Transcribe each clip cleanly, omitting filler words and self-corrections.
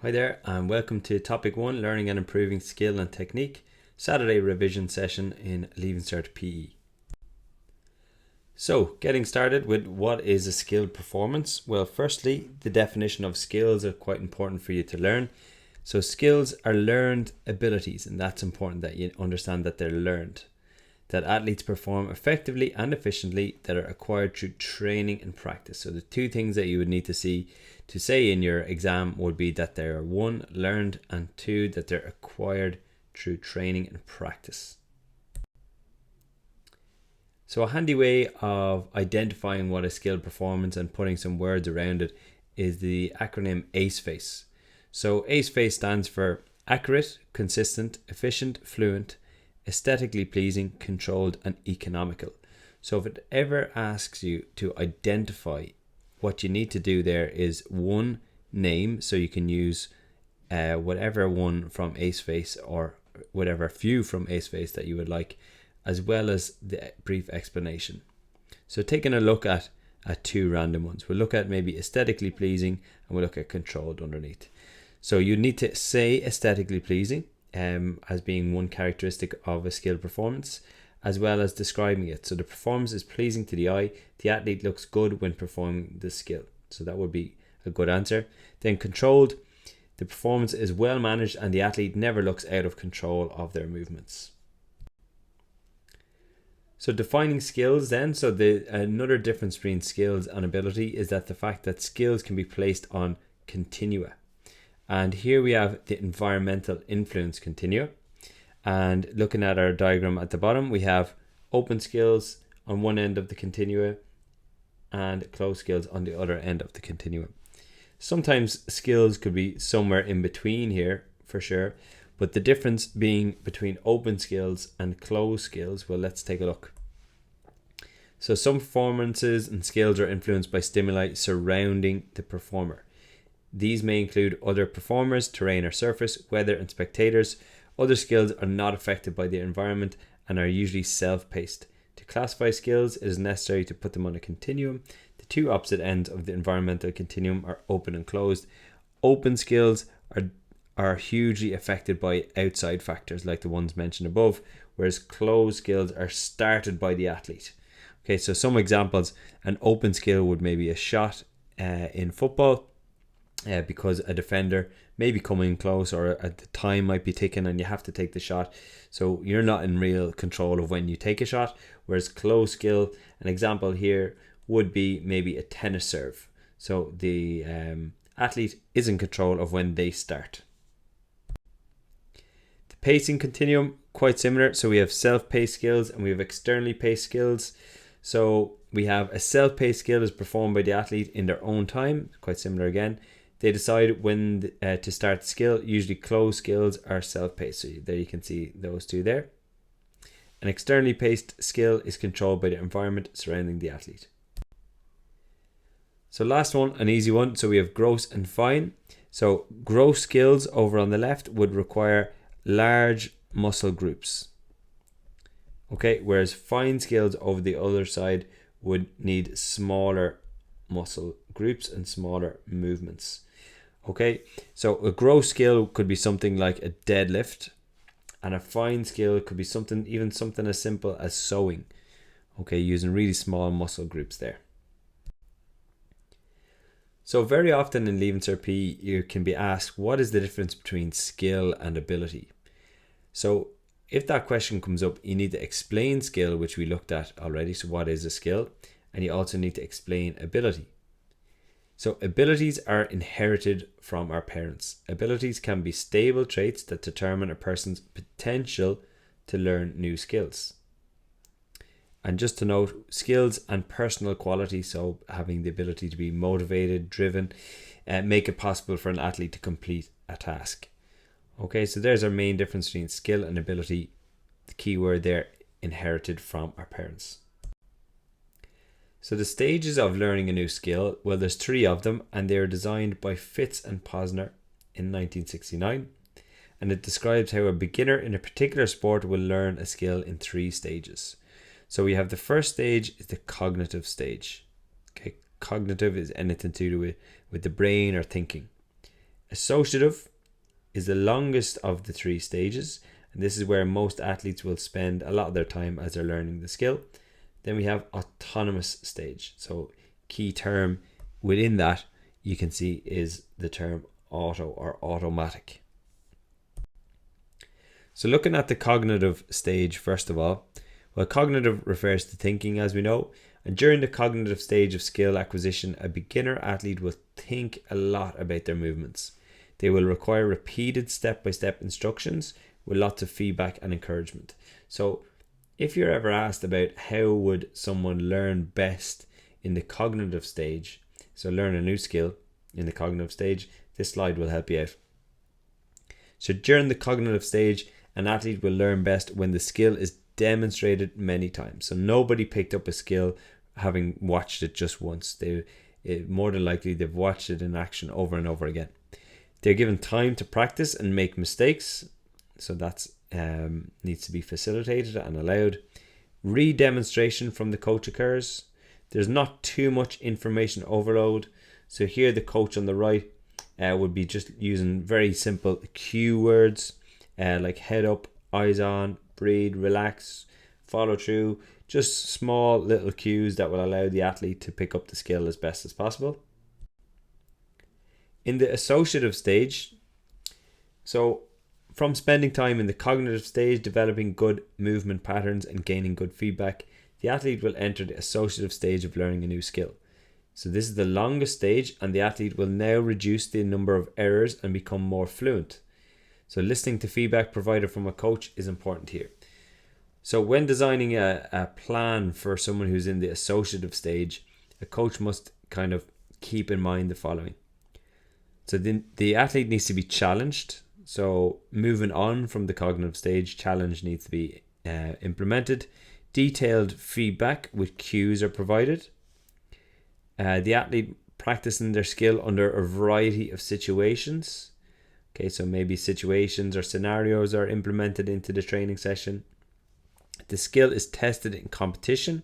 Hi there, and welcome to Topic 1, Learning and Improving Skill and Technique, Saturday revision session in Leaving Cert PE. So, getting started with what is a skilled performance? Well, firstly, the definition of skills are quite important for you to learn. So, skills are learned abilities, and that's important that you understand that they're learned. That athletes perform effectively and efficiently that are acquired through training and practice. So the two things that you would need to say in your exam would be that they are 1, learned, and 2, that they're acquired through training and practice. So a handy way of identifying what is skilled performance and putting some words around it is the acronym ACEFACE. So ACEFACE stands for accurate, consistent, efficient, fluent, aesthetically pleasing, controlled, and economical. So if it ever asks you to identify, what you need to do there is 1, name, so you can use whatever one from ACEFACE or whatever few from ACEFACE that you would like, as well as the brief explanation. So taking a look at 2 random ones, we'll look at maybe aesthetically pleasing and we'll look at controlled underneath. So you need to say aesthetically pleasing as being one characteristic of a skilled performance, as well as describing it. So the performance is pleasing to the eye. The athlete looks good when performing the skill. So that would be a good answer. Then controlled, the performance is well managed and the athlete never looks out of control of their movements. So defining skills then, so another difference between skills and ability is that the fact that skills can be placed on continua. And here we have the environmental influence continua. And looking at our diagram at the bottom, we have open skills on one end of the continua and closed skills on the other end of the continua. Sometimes skills could be somewhere in between here for sure, but the difference being between open skills and closed skills, well, let's take a look. So some performances and skills are influenced by stimuli surrounding the performer. These may include other performers, terrain or surface, weather and spectators. Other skills are not affected by the environment and are usually self-paced. To classify skills, it is necessary to put them on a continuum. The 2 opposite ends of the environmental continuum are open and closed. Open skills are hugely affected by outside factors like the ones mentioned above, whereas closed skills are started by the athlete. Okay, so some examples, an open skill would maybe a shot in football, because a defender may be coming close or at the time might be ticking and you have to take the shot. So you're not in real control of when you take a shot. Whereas close skill, an example here would be maybe a tennis serve. So the athlete is in control of when they start. The pacing continuum, quite similar. So we have self-paced skills and we have externally paced skills. So we have a self-paced skill is performed by the athlete in their own time, quite similar again. They decide when to start the skill. Usually closed skills are self-paced. So there you can see those 2 there. An externally paced skill is controlled by the environment surrounding the athlete. So last one, an easy one. So we have gross and fine. So gross skills over on the left would require large muscle groups. Okay, whereas fine skills over the other side would need smaller muscle groups and smaller movements. Okay, so a gross skill could be something like a deadlift, and a fine skill could be something as simple as sewing. Okay, using really small muscle groups there. So very often in Leaving Cert PE, you can be asked, what is the difference between skill and ability? So if that question comes up, you need to explain skill, which we looked at already. So what is a skill? And you also need to explain ability. So abilities are inherited from our parents. Abilities can be stable traits that determine a person's potential to learn new skills. And just to note, skills and personal quality, so having the ability to be motivated, driven, make it possible for an athlete to complete a task. Okay, so there's our main difference between skill and ability. The key word there, inherited from our parents. So the stages of learning a new skill, well, there's 3 of them, and they were designed by Fitz and Posner in 1969. And it describes how a beginner in a particular sport will learn a skill in 3 stages. So we have the first stage is the cognitive stage. Okay, cognitive is anything to do with the brain or thinking. A Associative is the longest of the three stages, and this is where most athletes will spend a lot of their time as they're learning the skill. Then we have autonomous stage. So key term within that you can see is the term auto or automatic. So looking at the cognitive stage first of all, well, cognitive refers to thinking, as we know, and during the cognitive stage of skill acquisition, a beginner athlete will think a lot about their movements. They will require repeated step-by-step instructions with lots of feedback and encouragement. So if you're ever asked about how would someone learn best in the cognitive stage, so learn a new skill in the cognitive stage, this slide will help you out. So during the cognitive stage, an athlete will learn best when the skill is demonstrated many times. So nobody picked up a skill having watched it just once. More than likely they've watched it in action over and over again. They're given time to practice and make mistakes, so that's needs to be facilitated and allowed. Re-demonstration from the coach occurs. There's not too much information overload. So here the coach on the right would be just using very simple cue words like head up, eyes on, breathe, relax, follow through. Just small little cues that will allow the athlete to pick up the skill as best as possible. In the associative stage, so from spending time in the cognitive stage, developing good movement patterns and gaining good feedback, the athlete will enter the associative stage of learning a new skill. So this is the longest stage, and the athlete will now reduce the number of errors and become more fluent. So listening to feedback provided from a coach is important here. So when designing a plan for someone who's in the associative stage, a coach must kind of keep in mind the following. So the athlete needs to be challenged. So moving on from the cognitive stage, challenge needs to be implemented. Detailed feedback with cues are provided. The athlete practicing their skill under a variety of situations. Okay, so maybe situations or scenarios are implemented into the training session. The skill is tested in competition.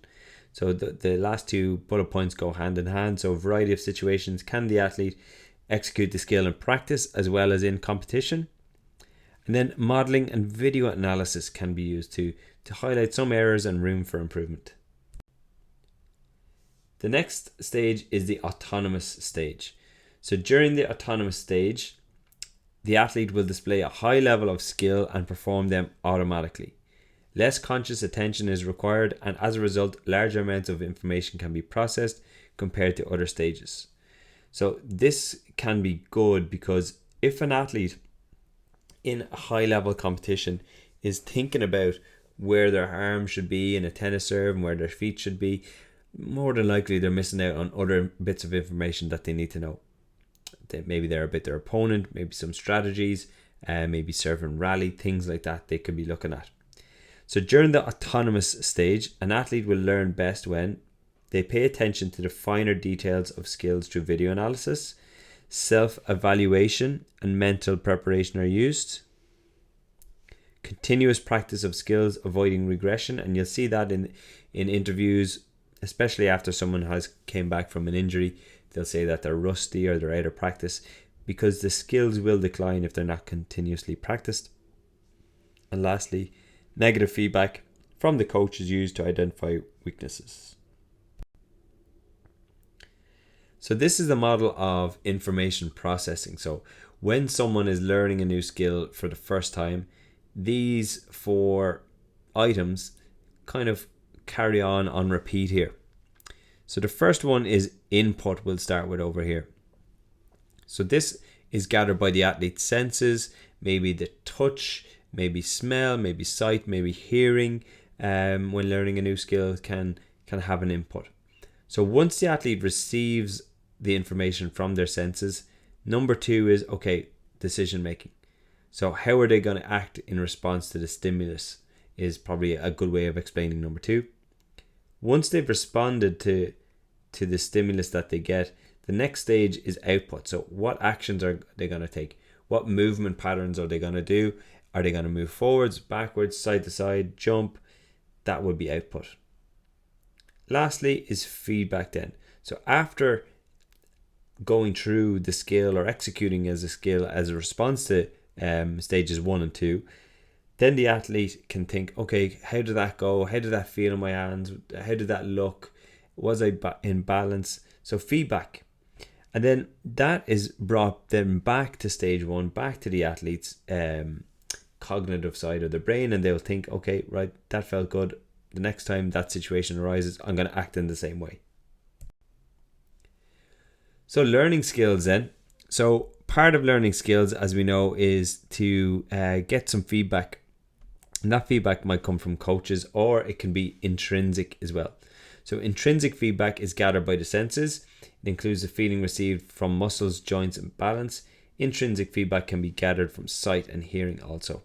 So the last two bullet points go hand in hand. So a variety of situations. Can the athlete execute the skill in practice as well as in competition? And then modeling and video analysis can be used to highlight some errors and room for improvement. The next stage is the autonomous stage. So during the autonomous stage, the athlete will display a high level of skill and perform them automatically. Less conscious attention is required, and as a result, larger amounts of information can be processed compared to other stages. So this can be good because if an athlete in a high level competition is thinking about where their arms should be in a tennis serve and where their feet should be, more than likely they're missing out on other bits of information that they need to know. Maybe they're about their opponent, maybe some strategies, maybe serve and rally, things like that they could be looking at. So during the autonomous stage, an athlete will learn best when they pay attention to the finer details of skills through video analysis, self-evaluation and mental preparation are used. Continuous practice of skills, avoiding regression, and you'll see that in interviews, especially after someone has came back from an injury. They'll say that they're rusty or they're out of practice because the skills will decline if they're not continuously practiced. And lastly, negative feedback from the coach is used to identify weaknesses. So this is the model of information processing. So when someone is learning a new skill for the first time, these 4 items kind of carry on repeat here. So the first one is input, we'll start with over here. So this is gathered by the athlete's senses, maybe the touch, maybe smell, maybe sight, maybe hearing. When learning a new skill can have an input. So once the athlete receives the information from their senses, number 2 is, okay, decision making. So how are they going to act in response to the stimulus is probably a good way of explaining number 2. Once they've responded to the stimulus that they get, the next stage is output. So what actions are they going to take? What movement patterns are they going to do? Are they going to move forwards, backwards, side to side, jump? That would be output. Lastly is feedback then. So after going through the skill or executing as a skill as a response to stages 1 and 2, then the athlete can think, okay, how did that go? How did that feel in my hands? How did that look? Was I in balance? So feedback. And then that is brought then back to stage 1, back to the athlete's cognitive side of the brain, and they'll think, okay, right, that felt good. The next time that situation arises, I'm going to act in the same way. So learning skills then. So part of learning skills, as we know, is to get some feedback. And that feedback might come from coaches, or it can be intrinsic as well. So intrinsic feedback is gathered by the senses. It includes the feeling received from muscles, joints, and balance. Intrinsic feedback can be gathered from sight and hearing also.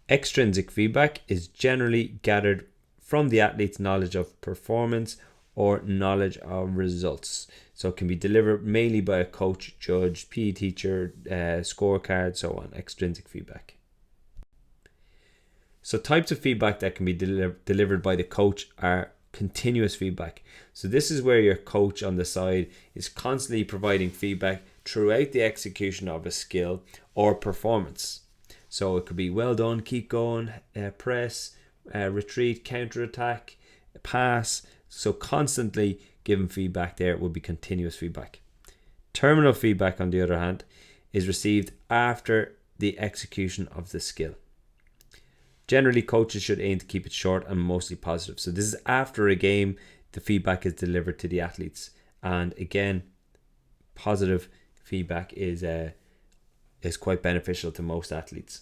Extrinsic feedback is generally gathered from the athlete's knowledge of performance or knowledge of results. So it can be delivered mainly by a coach, judge, PE teacher, scorecard, so on. Extrinsic feedback. So types of feedback that can be delivered by the coach are continuous feedback. So this is where your coach on the side is constantly providing feedback throughout the execution of a skill or performance. So it could be well done, keep going, press, retreat, counter-attack, pass. So constantly giving feedback there would be continuous feedback. Terminal feedback, on the other hand, is received after the execution of the skill. Generally, coaches should aim to keep it short and mostly positive. So this is after a game, the feedback is delivered to the athletes. And again, positive feedback is quite beneficial to most athletes.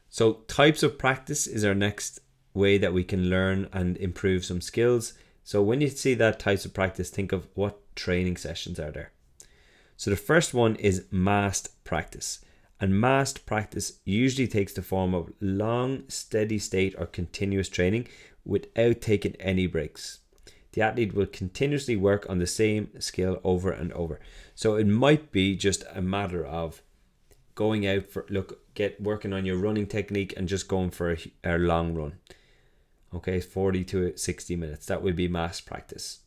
So types of practice is our next way that we can learn and improve some skills. So when you see that types of practice, think of what training sessions are there. So the first one is massed practice. And massed practice usually takes the form of long, steady state or continuous training without taking any breaks. The athlete will continuously work on the same skill over and over. So it might be just a matter of going out for, working on your running technique and just going for a long run. Okay, 40 to 60 minutes. That would be mass practice.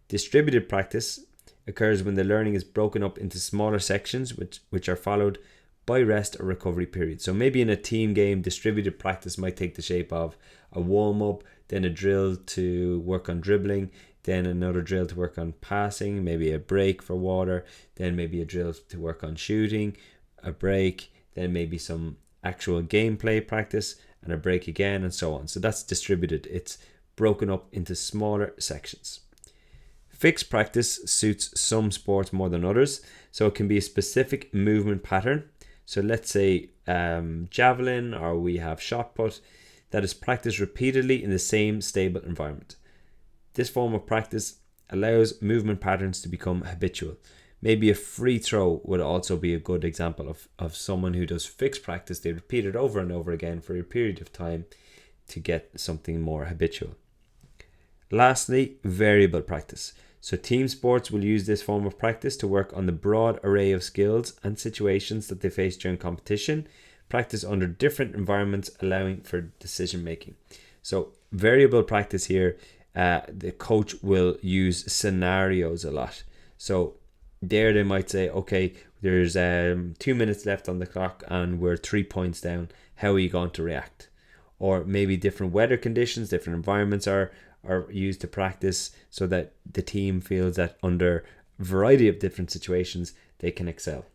Distributed practice occurs when the learning is broken up into smaller sections which are followed by rest or recovery period. So maybe in a team game, distributed practice might take the shape of a warm-up, then a drill to work on dribbling, then another drill to work on passing, maybe a break for water, then maybe a drill to work on shooting, a break, then maybe some actual gameplay practice and a break again, and so on. So that's distributed. It's broken up into smaller sections. Fixed practice suits some sports more than others. So it can be a specific movement pattern. So let's say javelin, or we have shot put, that is practiced repeatedly in the same stable environment. This form of practice allows movement patterns to become habitual. Maybe a free throw would also be a good example of someone who does fixed practice. They repeat it over and over again for a period of time to get something more habitual. Lastly, variable practice. So team sports will use this form of practice to work on the broad array of skills and situations that they face during competition, practice under different environments, allowing for decision making. So variable practice here, the coach will use scenarios a lot. So there they might say, okay, there's 2 minutes left on the clock and we're 3 points down. How are you going to react? Or maybe different weather conditions, different environments are used to practice so that the team feels that under a variety of different situations they can excel.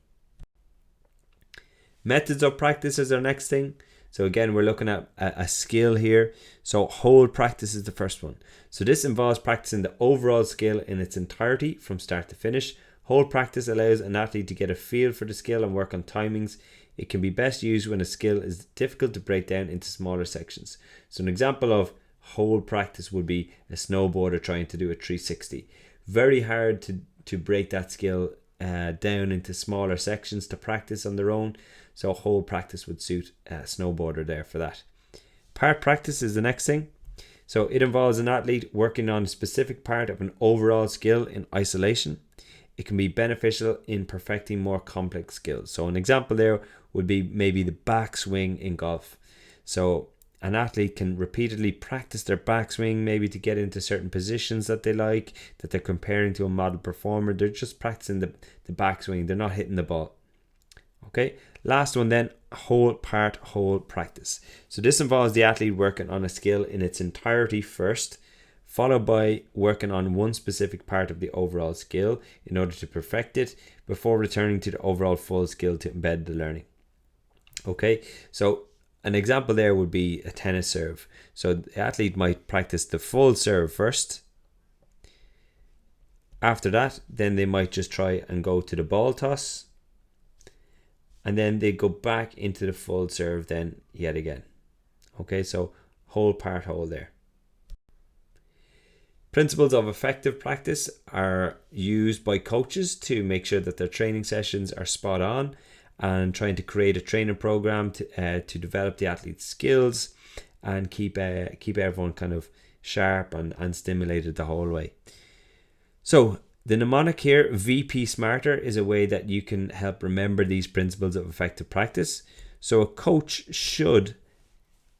Methods of practice is our next thing. So again, we're looking at a skill here. So hold practice is the first one. So this involves practicing the overall skill in its entirety from start to finish. Hold practice allows an athlete to get a feel for the skill and work on timings. It can be best used when a skill is difficult to break down into smaller sections. So an example of hold practice would be a snowboarder trying to do a 360. Very hard to break that skill down into smaller sections to practice on their own. So hold practice would suit a snowboarder there for that. Part practice is the next thing. So it involves an athlete working on a specific part of an overall skill in isolation. It can be beneficial in perfecting more complex skills. So an example there would be maybe the backswing in golf. So an athlete can repeatedly practice their backswing, maybe to get into certain positions that they like, that they're comparing to a model performer. They're just practicing the backswing. They're not hitting the ball. Okay, last one then, whole practice. So this involves the athlete working on a skill in its entirety first, followed by working on one specific part of the overall skill in order to perfect it before returning to the overall full skill to embed the learning. Okay, so an example there would be a tennis serve. So the athlete might practice the full serve first. After that, then they might just try and go to the ball toss. And then they go back into the full serve then yet again. Okay, so whole there. Principles of effective practice are used by coaches to make sure that their training sessions are spot on and trying to create a training program to develop the athlete's skills and keep everyone kind of sharp and stimulated the whole way. So the mnemonic here, VP Smarter, is a way that you can help remember these principles of effective practice. So a coach should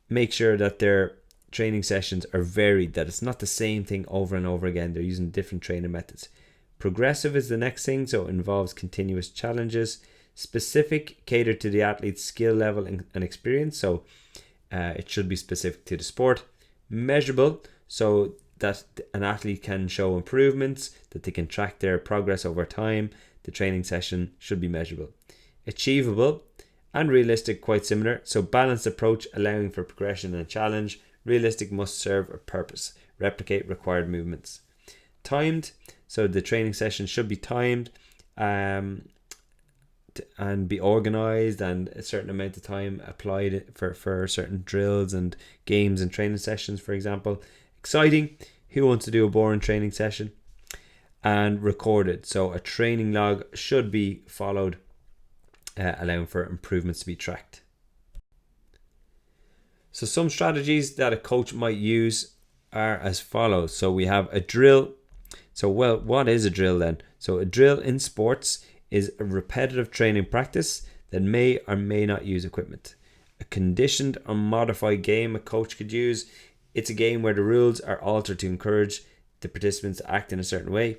make sure that their training sessions are varied, that it's not the same thing over and over again. They're using different training methods. Progressive is the next thing, so it involves continuous challenges. Specific, cater to the athlete's skill level and experience, so it should be specific to the sport. Measurable, so that an athlete can show improvements, that they can track their progress over time. The training session should be measurable. Achievable and realistic, quite similar, so balanced approach allowing for progression and challenge. Realistic must serve a purpose, replicate required movements. Timed, so the training session should be timed and be organized, and a certain amount of time applied for certain drills and games and training sessions, for example. Exciting, who wants to do a boring training session? And recorded, so a training log should be followed, allowing for improvements to be tracked. So some strategies that a coach might use are as follows. So we have a drill. So what is a drill then? So a drill in sports is a repetitive training practice that may or may not use equipment. A conditioned or modified game a coach could use. It's a game where the rules are altered to encourage the participants to act in a certain way.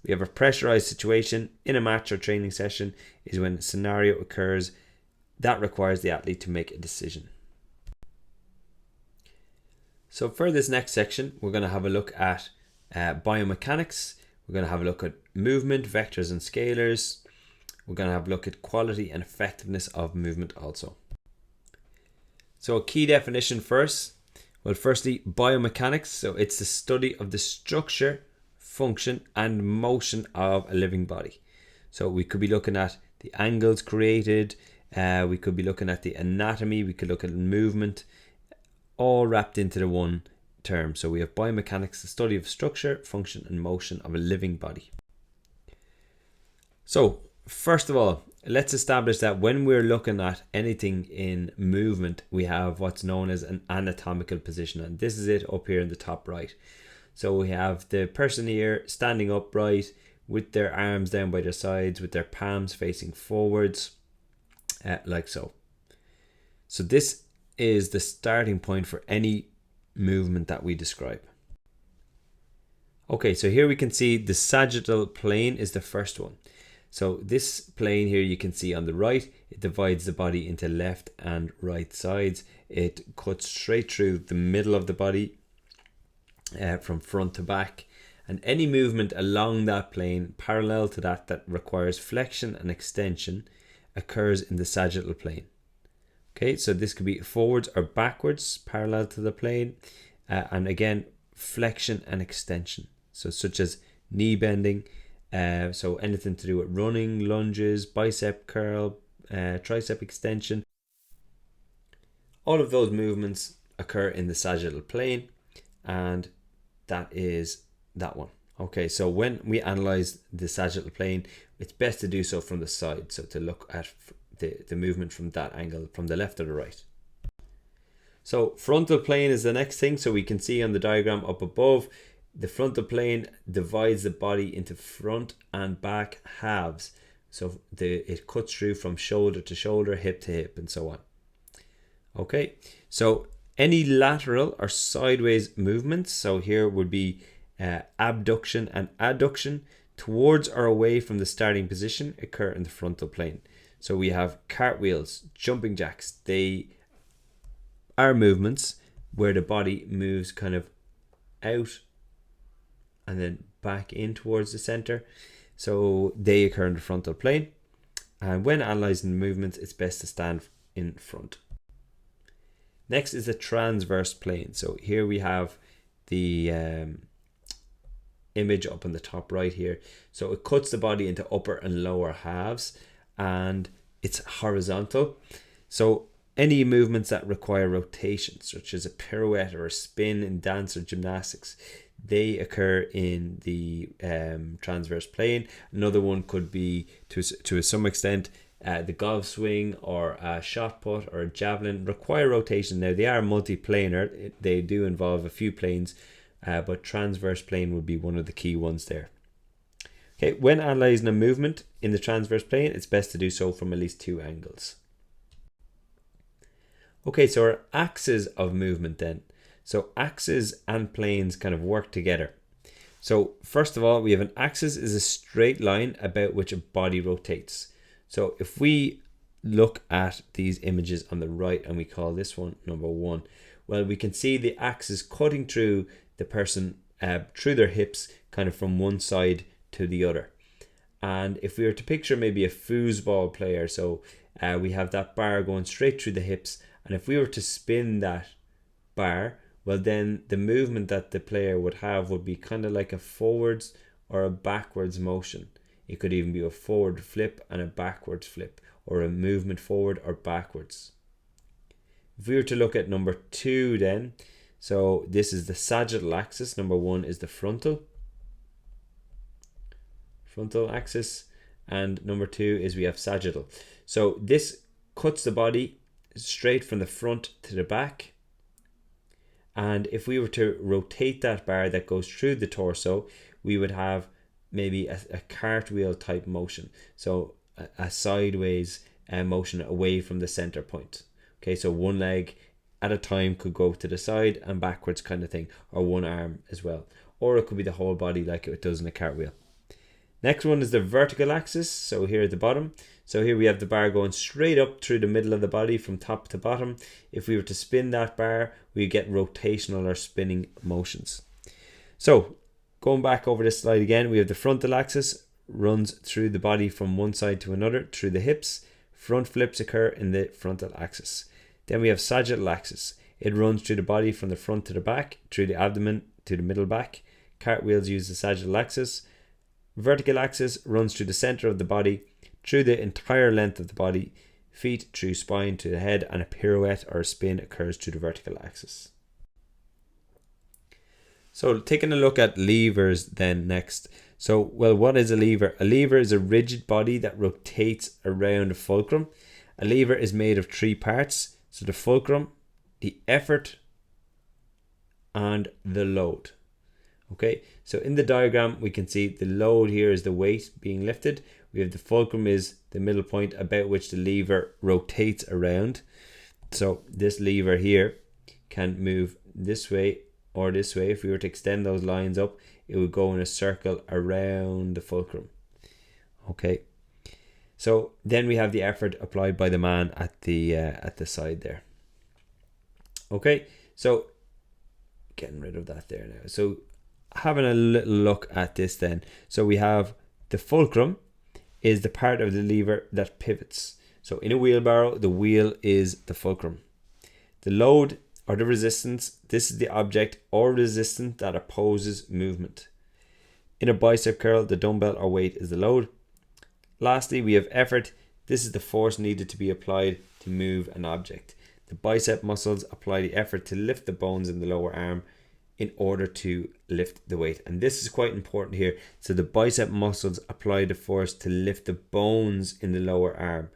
We have a pressurized situation in a match or training session is when a scenario occurs that requires the athlete to make a decision. So for this next section, we're going to have a look at biomechanics. We're going to have a look at movement, vectors and scalars. We're going to have a look at quality and effectiveness of movement also. So a key definition first. Well, firstly, biomechanics. So it's the study of the structure, function and motion of a living body. So we could be looking at the angles created. We could be looking at the anatomy. We could look at movement, all wrapped into the one term. So we have biomechanics, the study of structure, function and motion of a living body. So first of all, let's establish that when we're looking at anything in movement, we have what's known as an anatomical position, and this is it up here in the top right. So we have the person here standing upright with their arms down by their sides, with their palms facing forwards, like so. So this is the starting point for any movement that we describe. Okay, so here we can see the sagittal plane is the first one. So this plane here you can see on the right, it divides the body into left and right sides. It cuts straight through the middle of the body from front to back. And any movement along that plane parallel to that requires flexion and extension occurs in the sagittal plane. Okay, so this could be forwards or backwards parallel to the plane, and again flexion and extension, so such as knee bending, so anything to do with running, lunges, bicep curl, tricep extension. All of those movements occur in the sagittal plane, and that is that one. Okay, so when we analyze the sagittal plane, it's best to do so from the side, so to look at the movement from that angle, from the left or the right. So frontal plane is the next thing. So we can see on the diagram up above, the frontal plane divides the body into front and back halves. So it cuts through from shoulder to shoulder, hip to hip, and so on. Okay, so Any lateral or sideways movements, so here would be abduction and adduction towards or away from the starting position, occur in the frontal plane. So we have cartwheels, jumping jacks. They are movements where the body moves kind of out and then back in towards the center. So they occur in the frontal plane. And when analysing the movements, it's best to stand in front. Next is the transverse plane. So here we have the image up on the top right here. So it cuts the body into upper and lower halves, and it's horizontal. So any movements that require rotation, such as a pirouette or a spin in dance or gymnastics, they occur in the transverse plane. Another one could be, to some extent, the golf swing or a shot put or a javelin, require rotation. Now they are multi-planar, they do involve a few planes, but transverse plane would be one of the key ones there. Okay, when analysing a movement in the transverse plane, it's best to do so from at least 2 angles. Okay, so our axes of movement then. So axes and planes kind of work together. So first of all, we have an axis is a straight line about which a body rotates. So if we look at these images on the right and we call this one number 1, well, we can see the axis cutting through the person, through their hips, kind of from one side to the other. And if we were to picture maybe a foosball player, so we have that bar going straight through the hips, and if we were to spin that bar, well, then the movement that the player would have would be kind of like a forwards or a backwards motion. It could even be a forward flip and a backwards flip, or a movement forward or backwards. If we were to look at number 2 then, so this is the sagittal axis. Number 1 is the frontal axis, and number 2 is we have sagittal. So this cuts the body straight from the front to the back, and if we were to rotate that bar that goes through the torso, we would have maybe a cartwheel type motion, so a sideways motion away from the center point. Okay, so one leg at a time could go to the side and backwards kind of thing, or one arm as well, or it could be the whole body like it does in a cartwheel. Next one is the vertical axis, so here at the bottom. So here we have the bar going straight up through the middle of the body from top to bottom. If we were to spin that bar, we get rotational or spinning motions. So going back over this slide again, we have the frontal axis, runs through the body from one side to another through the hips. Front flips occur in the frontal axis. Then we have sagittal axis. It runs through the body from the front to the back, through the abdomen to the middle back. Cartwheels use the sagittal axis. Vertical axis runs through the center of the body, through the entire length of the body, feet through spine to the head, and a pirouette or a spin occurs through the vertical axis. So taking a look at levers then next. So, well, what is a lever? A lever is a rigid body that rotates around a fulcrum. A lever is made of 3 parts. So the fulcrum, the effort, and the load. Okay, so in the diagram we can see the load here is the weight being lifted. We have the fulcrum is the middle point about which the lever rotates around. So this lever here can move this way or this way. If we were to extend those lines up, it would go in a circle around the fulcrum. Okay, so then we have the effort applied by the man at the side there. Okay, so getting rid of that there now. So having a little look at this then. So we have the fulcrum is the part of the lever that pivots. So in a wheelbarrow, the wheel is the fulcrum. The load or the resistance, this is the object or resistance that opposes movement. In a bicep curl, the dumbbell or weight is the load. Lastly, we have effort. This is the force needed to be applied to move an object. The bicep muscles apply the effort to lift the bones in the lower arm in order to lift the weight. And this is quite important here. So the bicep muscles apply the force to lift the bones in the lower arm.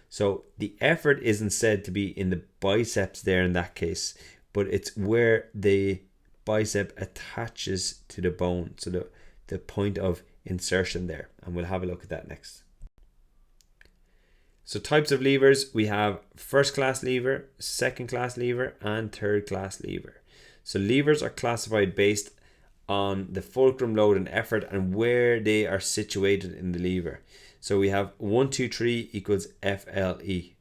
So the effort isn't said to be in the biceps there in that case, but it's where the bicep attaches to the bone. So the point of insertion there. And we'll have a look at that next. So types of levers, we have first class lever, second class lever, and third class lever. So levers are classified based on the fulcrum, load, and effort and where they are situated in the lever. So we have 1, 2, 3 equals FLE.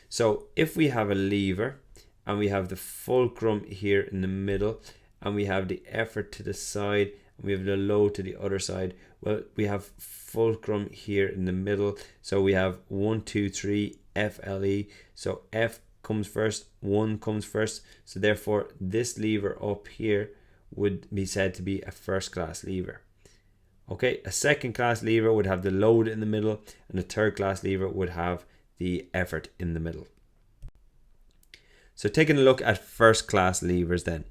So if we have a lever and we have the fulcrum here in the middle and we have the effort to the side and we have the load to the other side, well, we have fulcrum here in the middle. So we have 1, 2, 3 FLE. So F comes first, 1 comes first. So therefore this lever up here would be said to be a first class lever. Okay, a second class lever would have the load in the middle, and a third class lever would have the effort in the middle. So taking a look at first class levers then.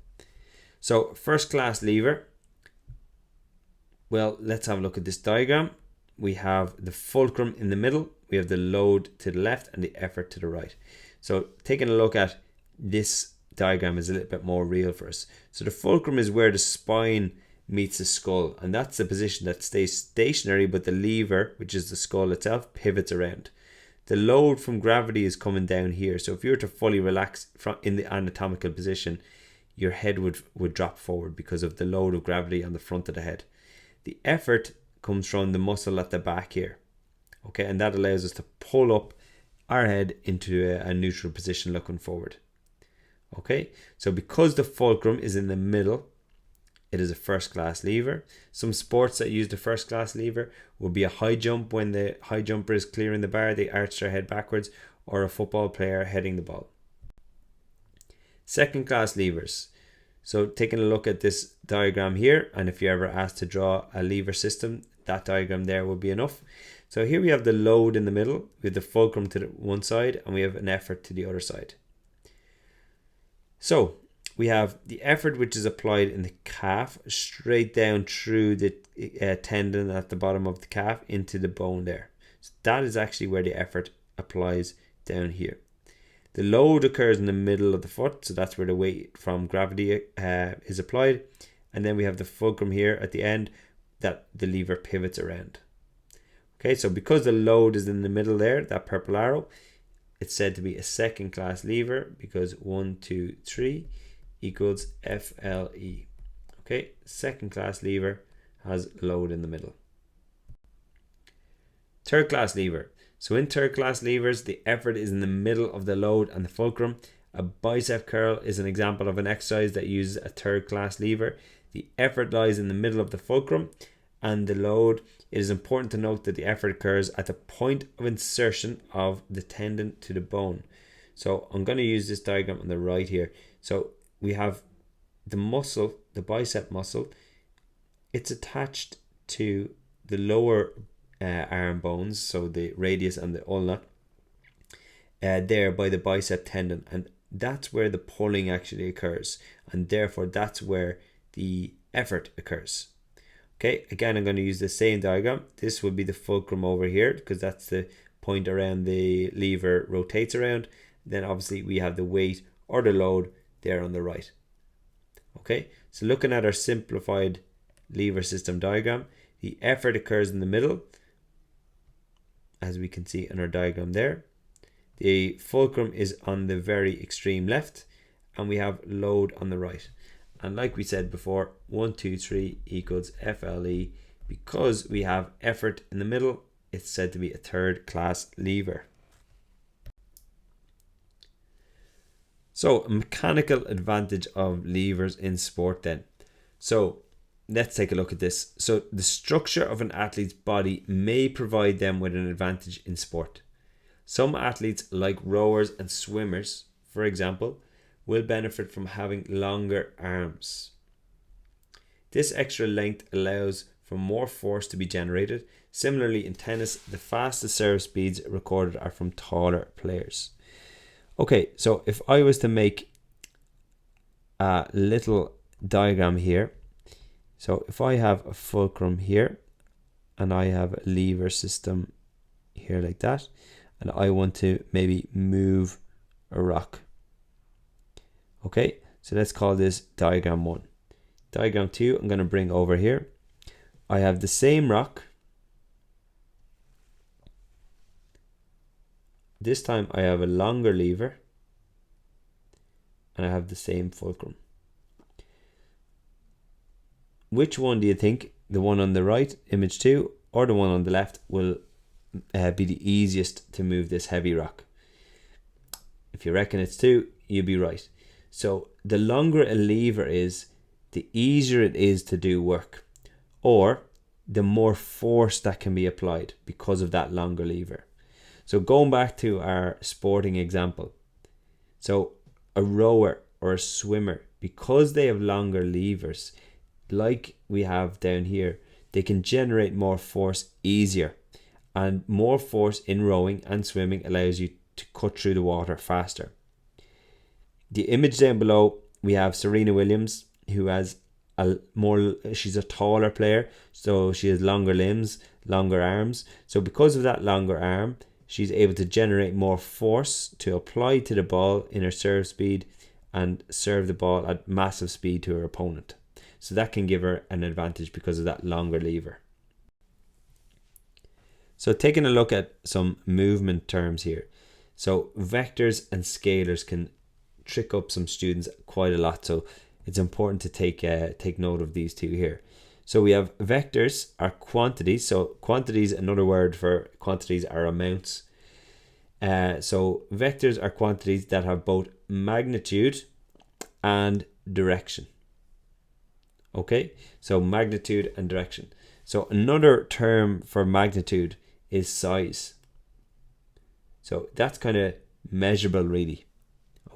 So first class lever, well, let's have a look at this diagram. We have the fulcrum in the middle, we have the load to the left and the effort to the right. So taking a look at this diagram is a little bit more real for us. So the fulcrum is where the spine meets the skull, and that's the position that stays stationary, but the lever, which is the skull itself, pivots around. The load from gravity is coming down here. So if you were to fully relax from in the anatomical position, your head would drop forward because of the load of gravity on the front of the head. The effort comes from the muscle at the back here. Okay, and that allows us to pull up our head into a neutral position looking forward. Okay, so because the fulcrum is in the middle, it is a first class lever. Some sports that use the first class lever would be a high jump. When the high jumper is clearing the bar, they arch their head backwards, or a football player heading the ball. Second class levers. So taking a look at this diagram here, and if you're ever asked to draw a lever system, that diagram there will be enough. So here we have the load in the middle, we have the fulcrum to the one side, and we have an effort to the other side. So we have the effort which is applied in the calf straight down through the tendon at the bottom of the calf into the bone there. So that is actually where the effort applies down here. The load occurs in the middle of the foot, so that's where the weight from gravity is applied. And then we have the fulcrum here at the end that the lever pivots around. Okay, so because the load is in the middle there, that purple arrow, it's said to be a second class lever because 1, 2, 3 equals FLE. Okay, second class lever has load in the middle. Third class lever. So in third class levers, the effort is in the middle of the load and the fulcrum. A bicep curl is an example of an exercise that uses a third class lever. The effort lies in the middle of the fulcrum and the load. It is important to note that the effort occurs at the point of insertion of the tendon to the bone. So I'm going to use this diagram on the right here. So we have the muscle, the bicep muscle. It's attached to the lower arm bones, so the radius and the ulna, there by the bicep tendon, and that's where the pulling actually occurs, and therefore that's where the effort occurs. Okay, again, I'm going to use the same diagram. This would be the fulcrum over here because that's the point around the lever rotates around. Then obviously we have the weight or the load there on the right. Okay, so looking at our simplified lever system diagram, the effort occurs in the middle, as we can see in our diagram there. The fulcrum is on the very extreme left, and we have load on the right. And like we said before, 1, 2, 3 equals FLE. Because we have effort in the middle, it's said to be a third class lever. So a mechanical advantage of levers in sport then. So let's take a look at this. So the structure of an athlete's body may provide them with an advantage in sport. Some athletes, like rowers and swimmers, for example, will benefit from having longer arms. This extra length allows for more force to be generated. Similarly, in tennis, the fastest serve speeds recorded are from taller players. Okay, so if I was to make a little diagram here, so if I have a fulcrum here and I have a lever system here like that, and I want to maybe move a rock. Okay, so let's call this diagram 1. Diagram 2, I'm going to bring over here. I have the same rock. this time I have a longer lever and I have the same fulcrum. Which one do you think, the one on the right, image 2, or the one on the left, will be the easiest to move this heavy rock? If you reckon it's 2, you'll be right. So the longer a lever is, the easier it is to do work, or the more force that can be applied because of that longer lever. So going back to our sporting example, so a rower or a swimmer, because they have longer levers, like we have down here, they can generate more force easier, and more force in rowing and swimming allows you to cut through the water faster. The image down below, we have Serena Williams, who has she's a taller player, so she has longer limbs, longer arms. So because of that longer arm, she's able to generate more force to apply to the ball in her serve speed and serve the ball at massive speed to her opponent. So that can give her an advantage because of that longer lever. So taking a look at some movement terms here. So vectors and scalars can trick up some students quite a lot. So it's important to take note of these two here. So we have vectors are quantities. So quantities, another word for quantities, are amounts. So vectors are quantities that have both magnitude and direction. Okay, so magnitude and direction. So another term for magnitude is size. So that's kind of measurable really.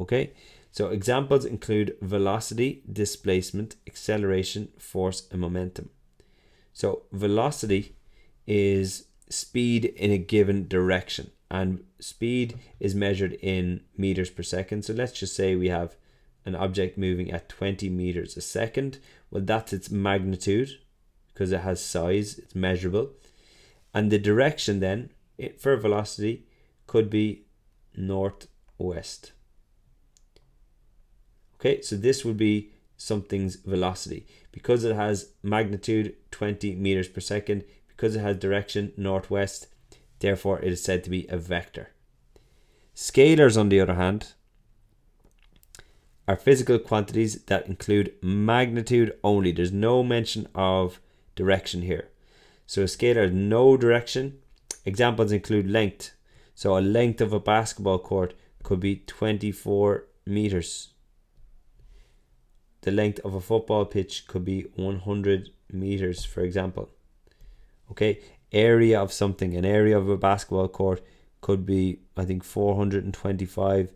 Okay, so examples include velocity, displacement, acceleration, force, and momentum. So velocity is speed in a given direction, and speed is measured in meters per second. So let's just say we have an object moving at 20 meters a second. Well, that's its magnitude because it has size, it's measurable. And the direction then for velocity could be northwest. Okay, so this would be something's velocity because it has magnitude 20 meters per second, because it has direction northwest, therefore it is said to be a vector. Scalars, on the other hand, are physical quantities that include magnitude only. There's no mention of direction here. So a scalar has no direction. Examples include length. So a length of a basketball court could be 24 meters. The length of a football pitch could be 100 meters, for example. Okay, area of something, an area of a basketball court could be, I think, 425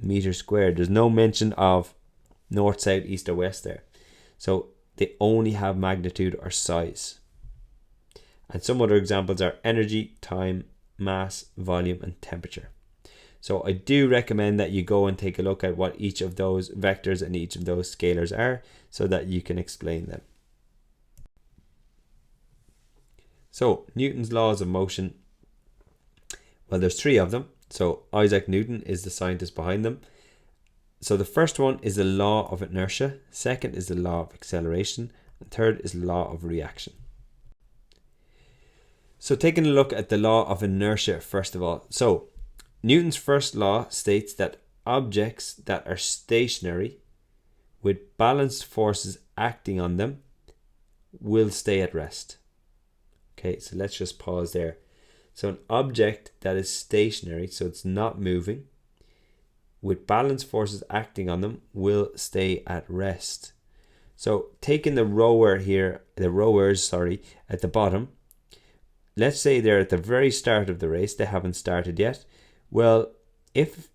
meters squared. There's no mention of north, south, east, or west there. So they only have magnitude or size. And some other examples are energy, time, mass, volume, and temperature. So I do recommend that you go and take a look at what each of those vectors and each of those scalars are so that you can explain them. So Newton's laws of motion, well, there's 3 of them. So Isaac Newton is the scientist behind them. So the first one is the law of inertia, second is the law of acceleration, and third is the law of reaction. So taking a look at the law of inertia first of all. So Newton's first law states that objects that are stationary with balanced forces acting on them will stay at rest. Okay, so let's just pause there. So an object that is stationary, so it's not moving, with balanced forces acting on them will stay at rest. So taking the rowers at the bottom, let's say they're at the very start of the race, they haven't started yet. Well, if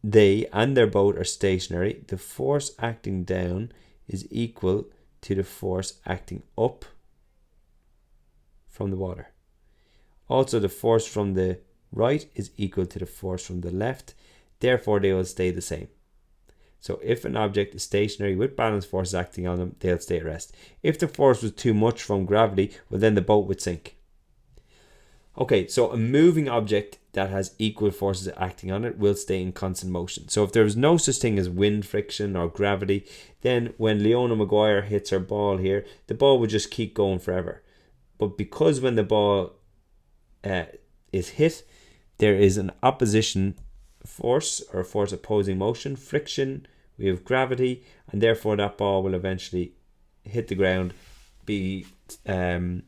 they and their boat are stationary, the force acting down is equal to the force acting up from the water. Also, the force from the right is equal to the force from the left. Therefore, they will stay the same. So if an object is stationary with balanced forces acting on them, they'll stay at rest. If the force was too much from gravity, well, then the boat would sink. Okay, so a moving object that has equal forces acting on it will stay in constant motion. So if there was no such thing as wind friction or gravity, then when Leona Maguire hits her ball here, the ball would just keep going forever. But because when the ball is hit, there is an opposition force or force opposing motion, friction, we have gravity, and therefore that ball will eventually hit the ground, be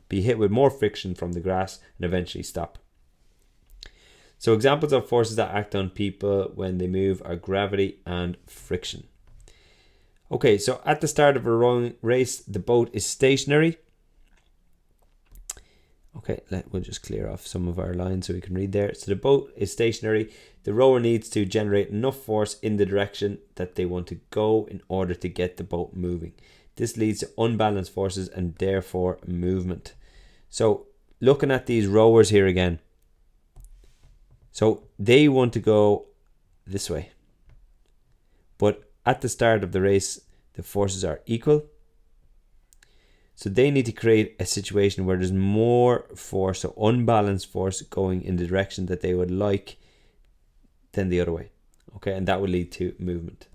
hit with more friction from the grass, and eventually stop. So examples of forces that act on people when they move are gravity and friction. Okay, so at the start of a rowing race, the boat is stationary. Okay, we'll just clear off some of our lines so we can read there. So the boat is stationary. The rower needs to generate enough force in the direction that they want to go in order to get the boat moving. This leads to unbalanced forces and therefore movement. So looking at these rowers here again. So they want to go this way. But at the start of the race, the forces are equal. So they need to create a situation where there's more force, so unbalanced force going in the direction that they would like than the other way. Okay, and that will lead to movement.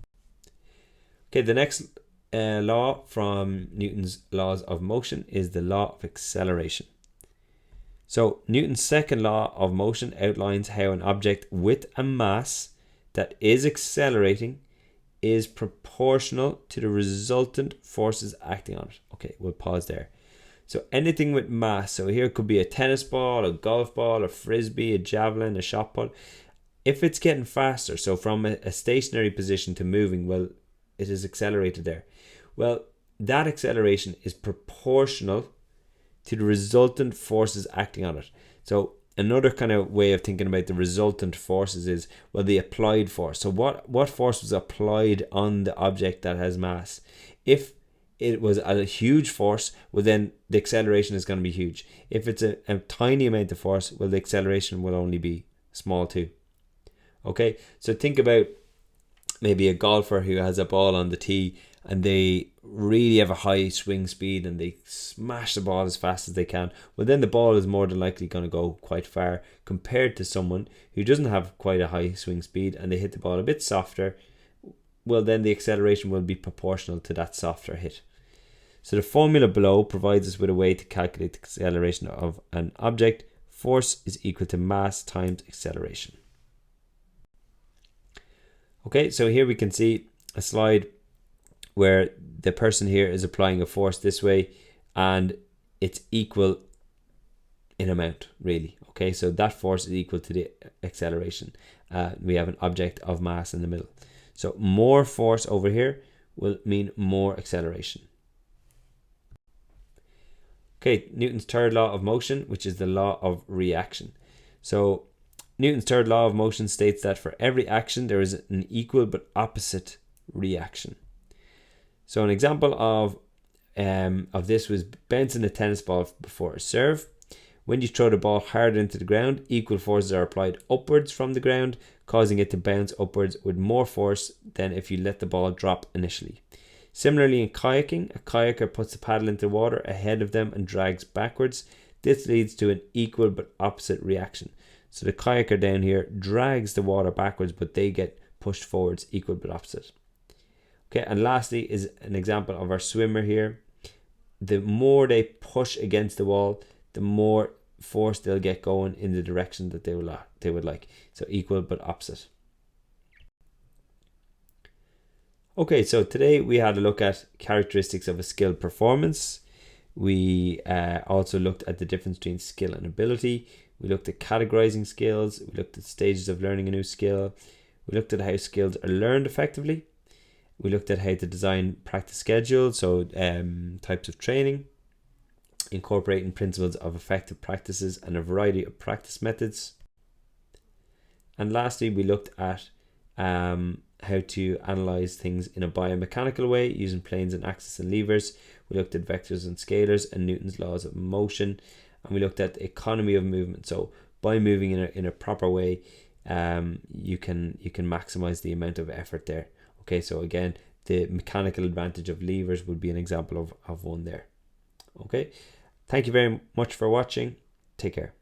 Okay, the next law from Newton's laws of motion is the law of acceleration. So Newton's second law of motion outlines how an object with a mass that is accelerating is proportional to the resultant forces acting on it. Okay, we'll pause there. So anything with mass, so here it could be a tennis ball, a golf ball, a frisbee, a javelin, a shot put. If it's getting faster, so from a stationary position to moving, well, it is accelerated there. Well, that acceleration is proportional to the resultant forces acting on it. So another kind of way of thinking about the resultant forces is, well, the applied force. So what force was applied on the object that has mass? If it was a huge force, well, then the acceleration is going to be huge. If it's a tiny amount of force, well, the acceleration will only be small too. Okay, so think about maybe a golfer who has a ball on the tee and they really have a high swing speed and they smash the ball as fast as they can. Well, then the ball is more than likely going to go quite far compared to someone who doesn't have quite a high swing speed and they hit the ball a bit softer. Well, then the acceleration will be proportional to that softer hit. So the formula below provides us with a way to calculate the acceleration of an object. Force is equal to mass times acceleration. Okay, so here we can see a slide where the person here is applying a force this way and it's equal in amount, really. Okay, so that force is equal to the acceleration. We have an object of mass in the middle. So more force over here will mean more acceleration. Okay, Newton's third law of motion, which is the law of reaction. So Newton's third law of motion states that for every action there is an equal but opposite reaction. So an example of this was bouncing a tennis ball before a serve. When you throw the ball harder into the ground, equal forces are applied upwards from the ground, causing it to bounce upwards with more force than if you let the ball drop initially. Similarly, in kayaking, a kayaker puts the paddle into the water ahead of them and drags backwards. This leads to an equal but opposite reaction. So the kayaker down here drags the water backwards, but they get pushed forwards, equal but opposite. Okay, and lastly is an example of our swimmer here. The more they push against the wall, the more force they'll get going in the direction that they would like. So equal but opposite. Okay, so today we had a look at characteristics of a skilled performance. We also looked at the difference between skill and ability. We looked at categorizing skills. We looked at stages of learning a new skill. We looked at how skills are learned effectively. We looked at how to design practice schedules, so types of training, incorporating principles of effective practices and a variety of practice methods. And lastly, we looked at how to analyze things in a biomechanical way using planes and axes and levers. We looked at vectors and scalars and Newton's laws of motion, and we looked at the economy of movement. So by moving in a proper way, you can maximize the amount of effort there. Okay, so again, the mechanical advantage of levers would be an example of one there. Okay, thank you very much for watching. Take care.